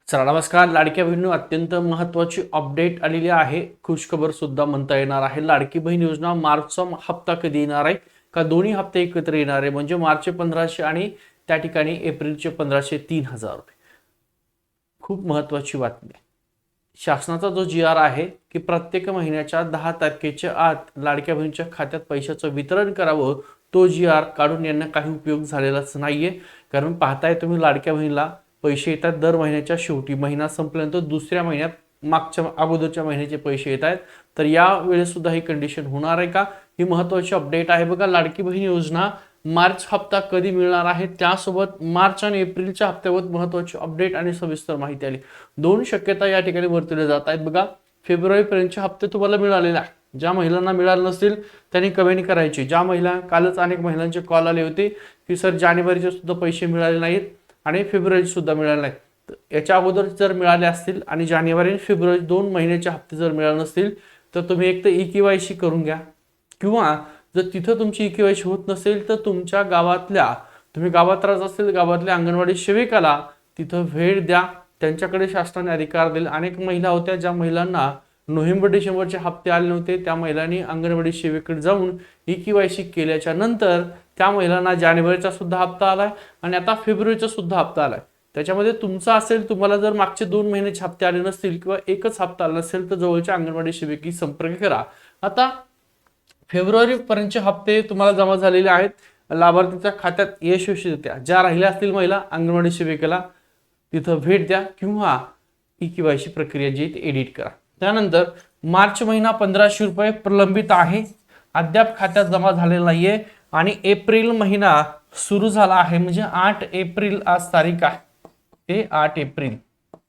चला नमस्कार. लाडक्या बहिणींनो, अत्यंत महत्त्वाची अपडेट आलेली आहे. खुशखबर सुद्धा म्हणता येणार आहे. लाडकी बहीण योजना मार्चचा हप्ता कधी येणार आहे का दोन्ही हप्ते एकत्र येणार आहे, म्हणजे मार्चचे 1500 आणि त्या ठिकाणी एप्रिलचे 1500, 3000 रुपये. खूप महत्त्वाची बातमी आहे. शासनाचा जो जी आर आहे की प्रत्येक महिन्याच्या 10 तारखेच्या आत लाडक्या बहिणीच्या खात्यात पैशाचं वितरण करावं, तो जी आर काढून यांना काही उपयोग झालेलाच नाहीये. कारण पाहताय तुम्ही, लाडक्या बहिणीला पैसे येतात दर महिन्याच्या शेवटी. महिना संपल्यानंतर दुसऱ्या महिन्यात मागच्या अगोदरच्या महिन्याचे पैसे येत आहेत. तर या वेळेस सुद्धा ही कंडिशन होणार आहे का, ही महत्त्वाची अपडेट आहे. बघा, लाडकी बहीण योजना मार्च हप्ता कधी मिळणार आहे, त्यासोबत मार्च आणि एप्रिलच्या हप्त्यावर महत्त्वाची अपडेट आणि सविस्तर माहिती आली. दोन शक्यता या ठिकाणी वर्तवल्या जात आहेत. बघा, फेब्रुवारीपर्यंतचे हप्ते तुम्हाला मिळालेले आहे. ज्या महिलांना मिळाले नसतील त्यांनी कमेंट करायची. ज्या महिला, कालच अनेक महिलांचे कॉल आले होते की सर जानेवारीचे सुद्धा पैसे मिळाले नाहीत आणि फेब्रुवारी सुद्धा मिळाले नाहीत. याच्या अगोदर जर मिळाले असतील आणि जानेवारी आणि फेब्रुवारी 2 महिन्याचे हप्ते जर मिळाले नसतील तर तुम्ही एक तर EKYC करून घ्या, किंवा जर तिथं तुमची EKYC होत नसेल तर तुमच्या गावातल्या, तुम्ही गावात राहत असेल, गावातल्या अंगणवाडी सेविकाला तिथं भेट द्या. त्यांच्याकडे शासनाने अधिकार दिले. अनेक महिला होत्या ज्या महिलांना नोव्हेंबर डिसेंबरचे हप्ते आले नव्हते, त्या महिलांनी अंगणवाडी सेवेकडे जाऊन EKYC केल्याच्या नंतर त्या महिलांना जानेवारीचा सुद्धा हप्ता आलाय आणि आता फेब्रुवारीचा सुद्धा हप्ता आलाय. त्याच्यामध्ये तुमचा असेल, तुम्हाला जर मागचे 2 महिन्याचे हप्ते आले नसतील किंवा एकच हप्ता आला नसेल तर जवळच्या अंगणवाडी सेविकी संपर्क करा. आता फेब्रुवारी पर्यंतचे हप्ते तुम्हाला जमा झालेले आहेत, लाभार्थीच्या खात्यात यशस्वीरित्या. ज्या राहिल्या असतील महिला, अंगणवाडी सेविकेला तिथं भेट द्या किंवा EKYC प्रक्रिया जी एडिट करा. त्यानंतर मार्च महिना 1500 रुपये प्रलंबित आहे, अद्याप खात्यात जमा झालेला नाहीये. आणि एप्रिल महिना सुरू झाला आहे, म्हणजे 8 एप्रिल आज तारीख आहे, ते 8 एप्रिल.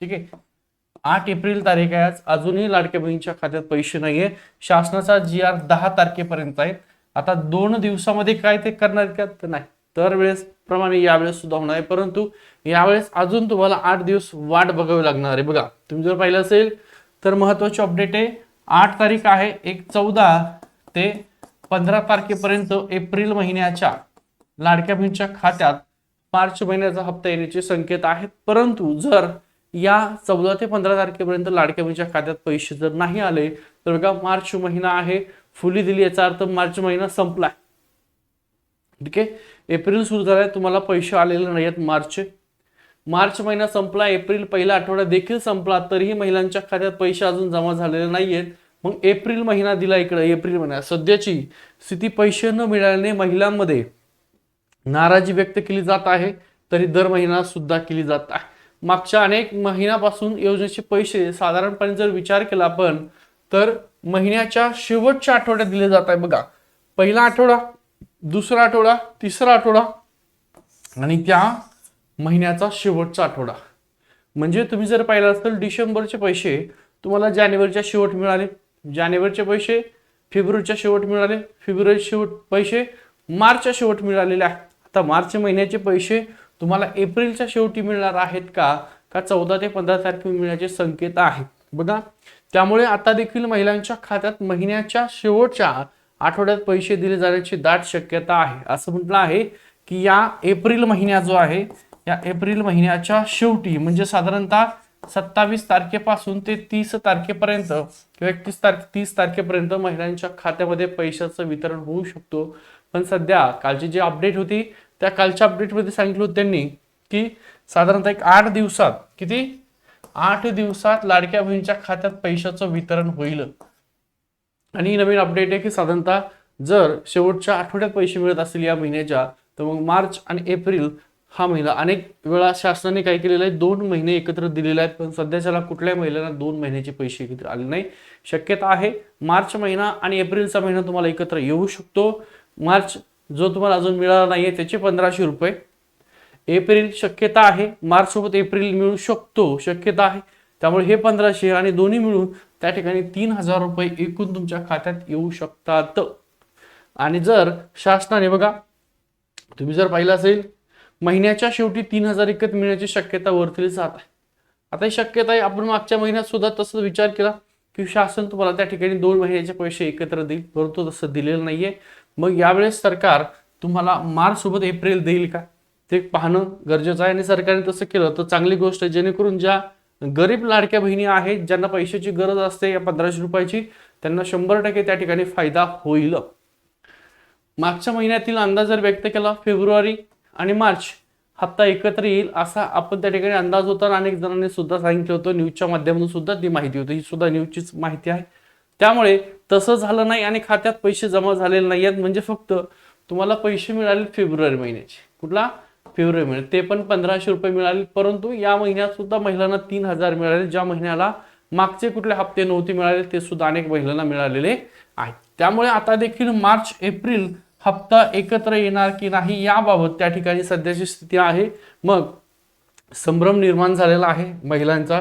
ठीक आहे, 8 एप्रिल तारीख आहे आज. अजूनही लाडक्या बहिणीच्या खात्यात पैसे नाहीये. शासनाचा जी.आर 10 तारखेपर्यंत आहे. आता 2 दिवसामध्ये काय ते करणार का, तर नाही. तर वेळेस प्रमाणे यावेळेस सुद्धा होणार आहे, परंतु यावेळेस अजून तुम्हाला 8 दिवस वाट बघावी लागणार आहे. बघा, तुम्ही जर पाहिलं असेल तर महत्वाची अपडेट आहे. 8 तारीख आहे, 14 ते 15 तारखेपर्यंत एप्रिल महिन्याच्या लाडक्या बहिणीच्या खात्यात मार्च महिन्याचा हप्ता येण्याचे संकेत आहेत. परंतु जर या 14 ते 15 तारखेपर्यंत लाडक्या बहिणीच्या खात्यात पैसे जर नाही आले तर बघा, मार्च महिना आहे फुली दिली, याचा अर्थ मार्च महिना संपलाय. ठीक आहे, एप्रिल सुरू झालाय, तुम्हाला पैसे आलेले नाही आहेत. मार्च महिना संपला, एप्रिल पहिला आठवडा देखील संपला, तरीही महिलांच्या खात्यात पैसे अजून जमा झालेले नाहीयेत. मग एप्रिल महिना दिला इकडे. एप्रिल महिना सध्याची स्थिती, पैसे न मिळाल्याने महिलांमध्ये नाराजी व्यक्त केली जात आहे, तरी दर महिना सुद्धा केली जात आहे. मागच्या अनेक महिन्यापासून योजनेचे पैसे साधारणपणे जर विचार केला आपण तर महिन्याच्या शेवटच्या आठवड्यात दिले जात आहे. बघा, पहिला आठवडा, दुसरा आठवडा, तिसरा आठवडा आणि त्या महिन्याचा शेवटचा आठवडा. म्हणजे तुम्ही जर पाहिलं असेल, डिसेंबरचे पैसे तुम्हाला जानेवारीच्या शेवट मिळाले, जानेवारीचे पैसे फेब्रुवारीच्या शेवट मिळाले, फेब्रुवारीचे शेवट पैसे मार्चच्या शेवट मिळालेले आहेत. आता मार्च महिन्याचे पैसे तुम्हाला एप्रिलच्या शेवटी मिळणार आहेत का 14 ते 15 तारखे मिळण्याचे संकेत आहेत. बघा, त्यामुळे आता देखील महिलांच्या खात्यात महिन्याच्या शेवटच्या आठवड्यात पैसे दिले जाण्याची दाट शक्यता आहे. असं म्हटलं आहे की या एप्रिल महिना जो आहे, या एप्रिल महिन्याच्या शेवटी म्हणजे साधारणतः 27 तारखेपासून ते 30 तारखेपर्यंत किंवा 30 तारखेपर्यंत महिलांच्या खात्यामध्ये पैशाचं वितरण होऊ शकतो. पण सध्या कालची जी अपडेट होती त्या कालच्या अपडेटमध्ये सांगितलं होतं त्यांनी की साधारणतः 8 दिवसात, किती 8 दिवसात लाडक्या बहिणीच्या खात्यात पैशाचं वितरण होईल. आणि नवीन अपडेट आहे की साधारणतः जर शेवटच्या आठवड्यात पैसे मिळत असतील या महिन्याच्या, तर मग मार्च आणि एप्रिल हा महिना, अनेक वेळा शासनाने काय केलेलं आहे, 2 महिने एकत्र दिलेले आहेत. पण सध्याच्याला कुठल्या महिलांना 2 महिन्याचे पैसे एकत्र आले नाही. शक्यता आहे मार्च महिना आणि एप्रिलचा महिना तुम्हाला एकत्र येऊ शकतो. मार्च जो तुम्हाला अजून मिळाला नाहीये त्याचे 1500 रुपये, एप्रिल शक्यता आहे, मार्च सोबत एप्रिल मिळू शकतो, शक्यता आहे. त्यामुळे हे 1500 आणि दोन्ही मिळून त्या ठिकाणी 3000 रुपये एकूण तुमच्या खात्यात येऊ शकतात. आणि जर शासनाने, बघा तुम्ही जर पाहिलं असेल, महिन्याच्या शेवटी 3000 एकत्र मिळण्याची शक्यता वर्तवली जात आहे. आता ही शक्यता आहे, आपण मागच्या महिन्यात सुद्धा तसं विचार केला की शासन तुम्हाला त्या ठिकाणी 2 महिन्याचे पैसे एकत्र देईल, परंतु तसं दिलेलं नाहीये. मग यावेळेस सरकार तुम्हाला मार्च सोबत एप्रिल देईल का ते पाहणं गरजेचं आहे. आणि सरकारने तसं केलं तर चांगली गोष्ट आहे, जेणेकरून ज्या गरीब लाडक्या बहिणी आहेत ज्यांना पैशाची गरज असते या 1500 रुपयाची, त्यांना 100% त्या ठिकाणी फायदा होईल. मागच्या महिन्यातील अंदाज जर व्यक्त केला, फेब्रुवारी आणि मार्च हप्ता एकत्र येईल असा आपण त्या ठिकाणी अंदाज होता. अनेक जणांनी सुद्धा सांगितलं होतं, न्यूजच्या माध्यमातून सुद्धा ती माहिती होती. ही सुद्धा न्यूजचीच माहिती आहे. त्यामुळे तसं झालं नाही आणि खात्यात पैसे जमा झालेले नाही आहेत. म्हणजे फक्त तुम्हाला पैसे मिळाले फेब्रुवारी महिन्याचे. कुठला? फेब्रुवारी महिन्यात, ते पण 1500 रुपये मिळाले. परंतु या महिन्यात सुद्धा महिलांना 3000 मिळाले. ज्या महिन्याला मागचे कुठले हप्ते नव्हते मिळाले ते सुद्धा अनेक महिलांना मिळालेले आहेत. त्यामुळे आता देखील मार्च एप्रिल हप्ता एकत्र येणार की नाही याबाबत त्या ठिकाणी सध्याची स्थिती आहे. मग संभ्रम निर्माण झालेला आहे महिलांचा.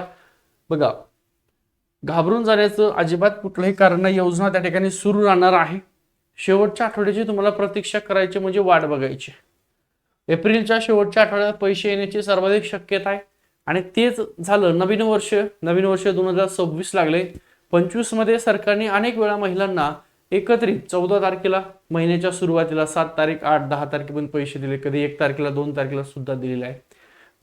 बघा, घाबरून जाण्याचं अजिबात कुठलंही कारण नाही. योजना त्या ठिकाणी सुरू राहणार आहे. शेवटच्या आठवड्याची तुम्हाला प्रतीक्षा करायची म्हणजे वाट बघायची. एप्रिलच्या शेवटच्या आठवड्यात पैसे येण्याची सर्वाधिक शक्यता आहे आणि तेच झालं. नवीन वर्ष 2026 लागले. 25 मध्ये सरकारने अनेक वेळा महिलांना एकत्रित 14 तारखेला महिन्याच्या सुरुवातीला 7 तारीख 8 10 तारखेपर्यंत पैसे दिले. कधी 1 तारखेला 2 तारखेला सुद्धा दिलेले आहे.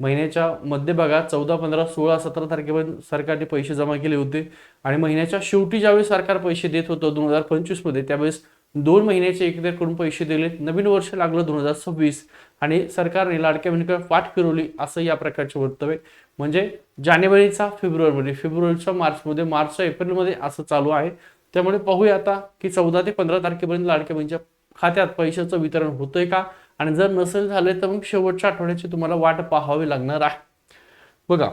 महिन्याच्या मध्यभागात 14 15 16 17 तारखेपर्यंत सरकारने पैसे जमा केले होते आणि महिन्याच्या शेवटी ज्यावेळी सरकार पैसे देत होतं 2025 मध्ये, त्यावेळेस 2 महिन्याचे एकत्रित करून पैसे दिले. नवीन वर्ष लागलं 2026 आणि सरकारने लाडक्या बहिणीकडे पाठ फिरवली असं या प्रकारचे वक्तव्य. म्हणजे जानेवारीचा फेब्रुवारीमध्ये, फेब्रुवारीचा मार्चमध्ये, मार्चचा एप्रिलमध्ये असं चालू आहे. त्यामुळे पाहूया आता की 14 ते 15 तारखेपर्यंत लाडक्या बहिणीच्या खात्यात पैशाचं वितरण होतंय का, आणि जर नसेल झाले तर मग शेवटच्या आठवड्याची तुम्हाला वाट पाहावी लागणार आहे. बघा,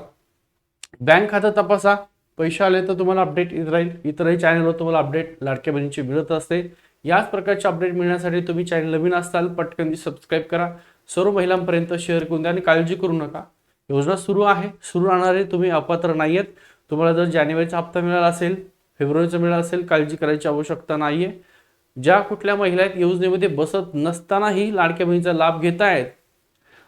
बँक खातं तपासा. पैसे आले तर तुम्हाला अपडेट येत राहील. इतरही चॅनलवर तुम्हाला अपडेट लाडक्या बहिणीची मिळत असते. याच प्रकारचे अपडेट मिळण्यासाठी तुम्ही चॅनल नवीन असाल पटकन सबस्क्राईब करा. सर्व महिलांपर्यंत शेअर करून द्या आणि काळजी करू नका. योजना सुरू आहे, सुरू राहणार आहे. तुम्ही अपात्र नाही आहेत. तुम्हाला जर जानेवारीचा हप्ता मिळाला असेल, फेब्रुवारीचा मिळाला असेल, काळजी करायची आवश्यकता नाहीये. ज्या कुठल्या महिला योजनेमध्ये बसत नसतानाही लाडक्या बहिणीचा लाभ घेत आहेत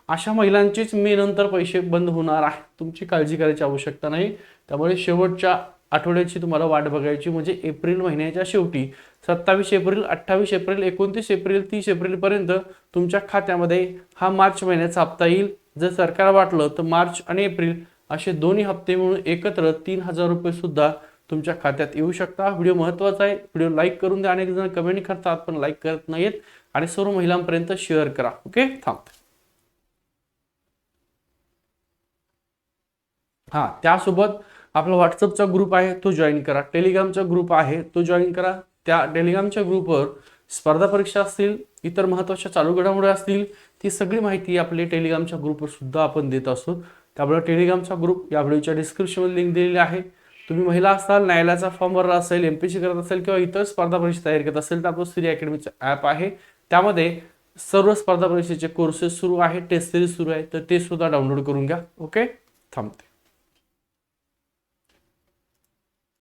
अशा महिलांचेच मे नंतर पैसे बंद होणार आहे. तुमची काळजी करायची आवश्यकता नाही. त्यामुळे शेवटच्या आठवड्याची तुम्हाला वाट बघायची म्हणजे एप्रिल महिन्याच्या शेवटी 27 एप्रिल 28 एप्रिल 29 एप्रिल 30 एप्रिल पर्यंत तुमच्या खात्यामध्ये हा मार्च महिन्याचा हप्ता येईल. जर सरकार वाटलं तर मार्च आणि एप्रिल असे दोन्ही हप्ते मिळून एकत्र 3000 रुपये सुद्धा तुमच्या खात्यात येऊ शकता. व्हिडिओ महत्त्वाचा आहे. व्हिडिओ लाईक करून द्या. अनेक जण कमेंट करतात पण लाईक करत नाहीत आणि सर्व महिलांपर्यंत शेअर करा. ओके, थांबते. त्यासोबत आपला व्हॉट्सअपचा ग्रुप आहे तो जॉईन करा. टेलिग्रामचा ग्रुप आहे तो जॉईन करा. त्या टेलिग्रामच्या ग्रुपवर स्पर्धा परीक्षा असतील, इतर महत्त्वाच्या चालू घडामोडी असतील, ती सगळी माहिती आपली टेलिग्रामच्या ग्रुपवर सुद्धा आपण देत असतो. त्यामुळे टेलिग्रामचा ग्रुप या व्हिडिओच्या डिस्क्रिप्शनमध्ये लिंक दिलेली आहे. तुम्ही महिला असाल, न्यायालयाचा फॉर्म भरला असेल, एमपीसी करत असेल किंवा इतर स्पर्धा परीक्षा तयारी करत असेल तर आपलं श्री अकॅडमीचं ॲप आहे. त्यामध्ये सर्व स्पर्धा परीक्षेचे कोर्सेस सुरू आहे, टेस्ट सिरीज सुरू आहे, तर ते सुद्धा डाउनलोड करून घ्या. ओके, थांबते.